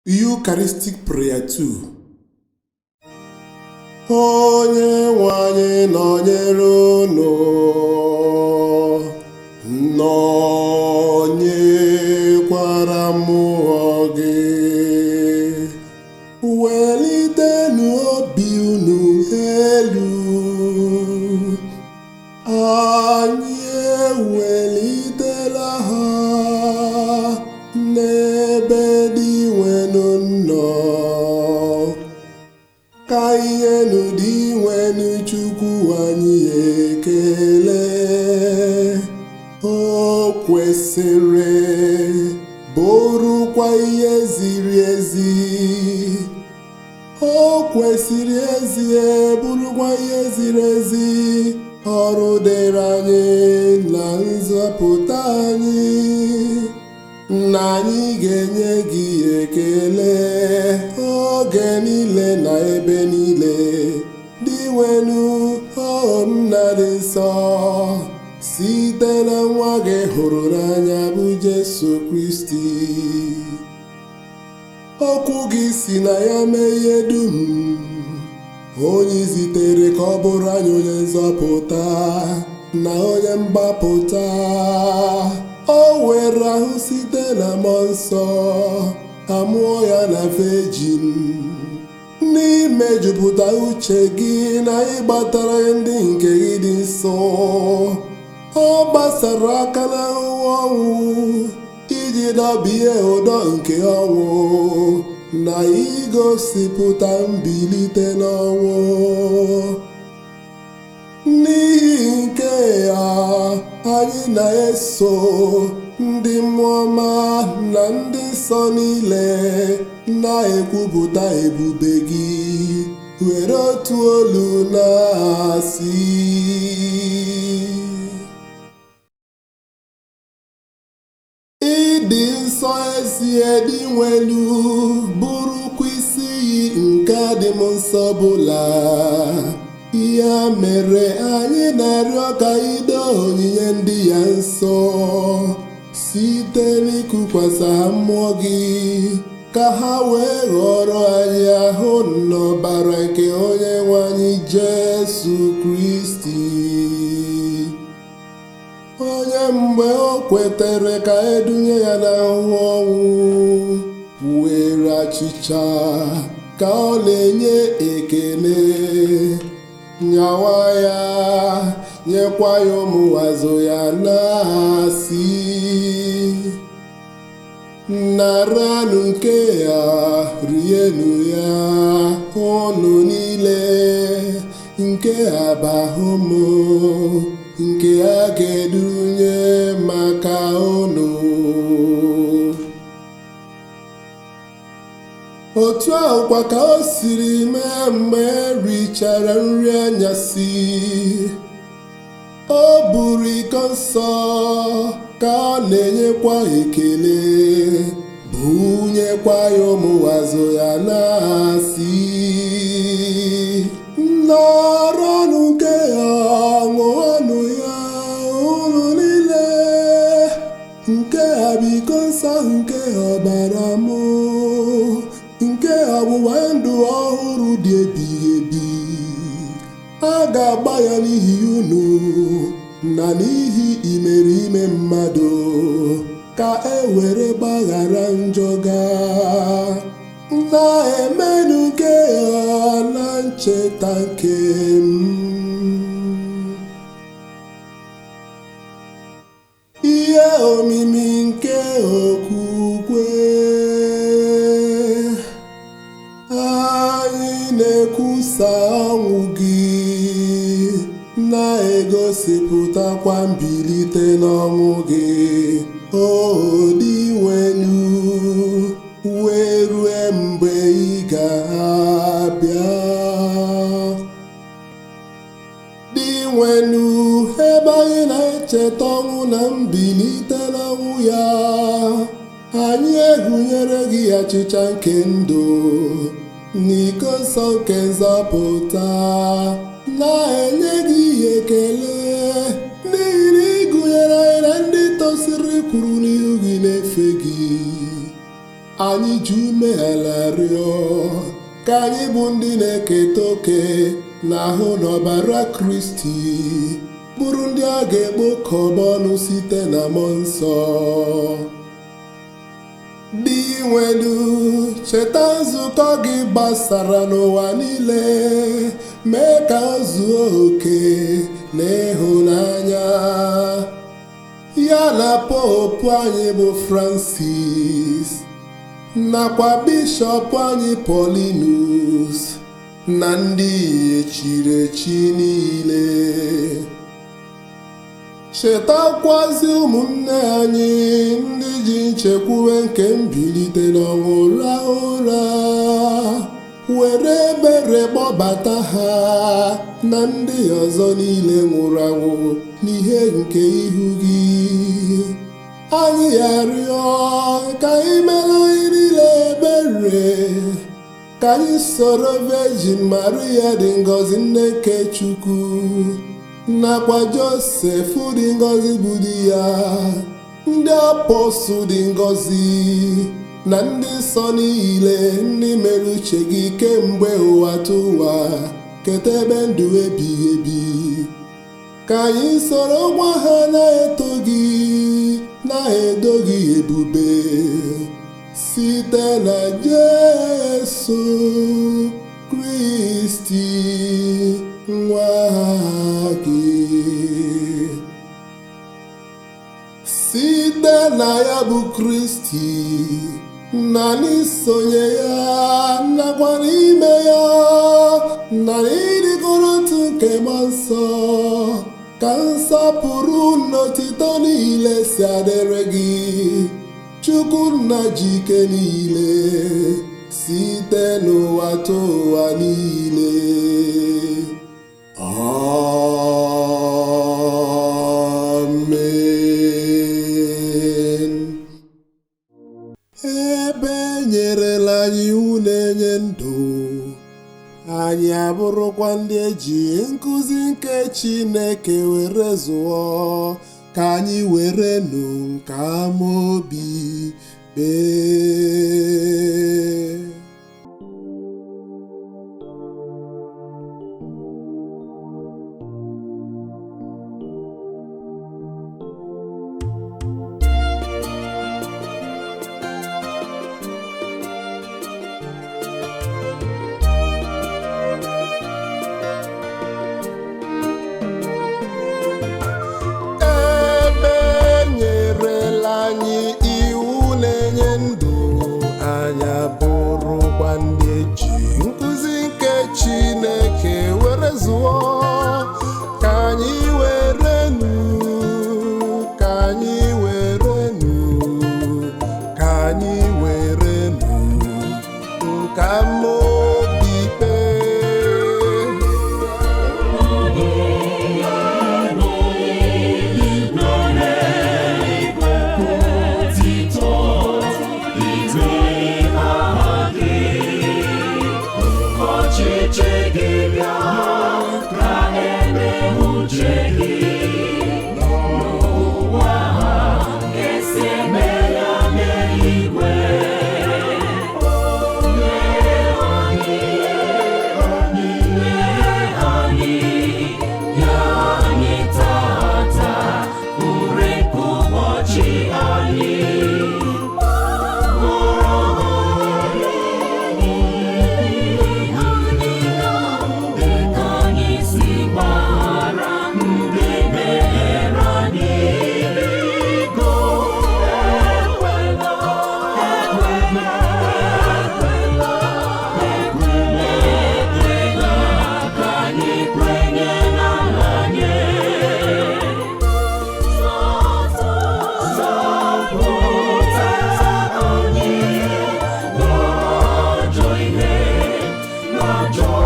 Eucharistic Prayer 2. Onye nwe anyị nọnyere unu, nọnyekwara mmụọ gị. Welitenụ obi unu elu, anyị ewelitela ha n'ebe dị nwenu nnọọ. Ka inyenu dị nwenu Chukwu anyị ekele. O kwesịrị bụrụkwa ihe ziri ezi. O kwesịrị ezi bụrụkwa ihe ziri ezi. Ọrụ dịrị anyị na nzọpụta anyị, na anyị ga-enye gị ekele oge niile na ebe niile. Dị nwenu nna dị nsọ, site na nwa gị hụrụ n'anya bụ Jesu Kristi. Okwu gị si na ya mee ihe dum, onye zitere ka ọ bụrụ anyị onye nzọpụta na onye mgbapụta. O were ahụ site na mmụọ nsọ, amụọ ya na Virgin, n'imejupụta uche gị na ịgbatara ndị nke gị dị nsọ. Ọ gbasara aka n'ahụhụ ọnwụ iji dọbie ụdọ nke ọnwụ na igosipụta mbilite n'ọnwụ. N'ihi nke ya, anyị na-eso ndị mmụọ ọma na ndị nsọ niile na-ekwupụta ebube gị, were otu olu na-asị: ịdị nsọ ezie dị nwelu, bụrụkwa isi iyi nke adị m nsọ bụla. Ya mere anyị na-arịọ ka ido onyinye ndị ya nsọ site n'ikukwasa ha mmụọ gị, ka ha wee ghọrọ anyị ahụ n'ọbara nke onye nwe anyị Jesu Kristi. Onye mgbe o kwetere ka edunye ya n'ahụhụ ọnwụ, were achịcha ka ọ na-enye ekele, nyawa ya, nyekwa ya ụmụazụ ya na-asị: naranụ nke ya, rienụ ya unu niile, nke a bụ ahụ m, nke a ga-edunye maka unu. Otu ahụkwa ka o siri mee mgbe erichara nri anyasị. O buru iko nsọ ka ọ na-enyekwa ekele, bunyekwa ya ụmụazụ ya na-asị: naranụ nke ya, ṅụọnụ ya unu niile, nke a bụ iko nsọ nke ọbara m, nke ọgbụgba ndụ ọhụrụ dị ebighị ebi. A ga-agba ya n'ihi unu na n'ihi imerime mmadụ, ka e were gbaghara njọ ga. Na-emenụ nke ya na ncheta nke m. Ihe omimi nke okwukwe, anyị na-ekwusa ọnwụ gị, na-egosipụtakwa mbilite n'ọnwụ gị. O dị nwenu, wee rue mgbe ị ga-abịa. Dị nwenu ebe anyị na-echeta ọnwụ na mbilite n'ọnwụ ya. Anyị egụnyere gị achịcha nke ndụ n'iko nsọ nke nzọpụta, na-enye gị ekele n'ihi na ịgụnyere anyị na ndị tosiri kwuru n'ihu gị na-efe gị. anyị ji umeala rịọ ka anyị bụ ndị na-eketa oke n'ahụ n'ọbara Kristi, bụrụ ndị a ga-ekpokọba ọnụ site na mmụọ nsọ. Dị nwelu, cheta nzukọ gị gbasara n'ụwa niile, mee ka o zuo oke n'ịhụnanya. Ya na popu anyị bụ Francis, nakwa bishọp anyị Paulinus, na ndị echiri echi niile. Chetakwazi ụmụnne anyị ndị ji nchekwube nke mbilite n'ọnwụ rahụ ụra, were ebere kpọbata ha na ndị ọzọ niile nwụrụ anwụ n'ihe nke ihu gị. Anyị arịọ ka anyị mere anyị niile ebere, ka anyị soro Virgin Maria dị ngọzi nne nke Chukwu, nakwa Josef dị ngọzi bụ di ya, ndị apọstụl dị ngọzi, na ndị nsọ niile ndị mere uche gị kemgbe ụwa tụwa keta ebe ndụ ebighị ebi. Ka anyị soro gwa ha na-eto gị, na-edo gị ebube site na Jesu Kristi nwa gị. Site na ya bụ Kristi, na n'isonye ya, nakwa n'ime ya, na n'ịdịkọrọ otu nke mmụọ nsọ, ka nsọpụrụ n'otito niile si adịrị gị, Chukwu nna ji ike niile, site n'ụwa tụ ụwa niile. Amen. Ebe enyerela anyị iwu na-enye ndụ, anyị abụrụkwa ndị eji nkụzi nke Chineke were zụọ, ka anyị were nụ nke amaobi kpee. Joy.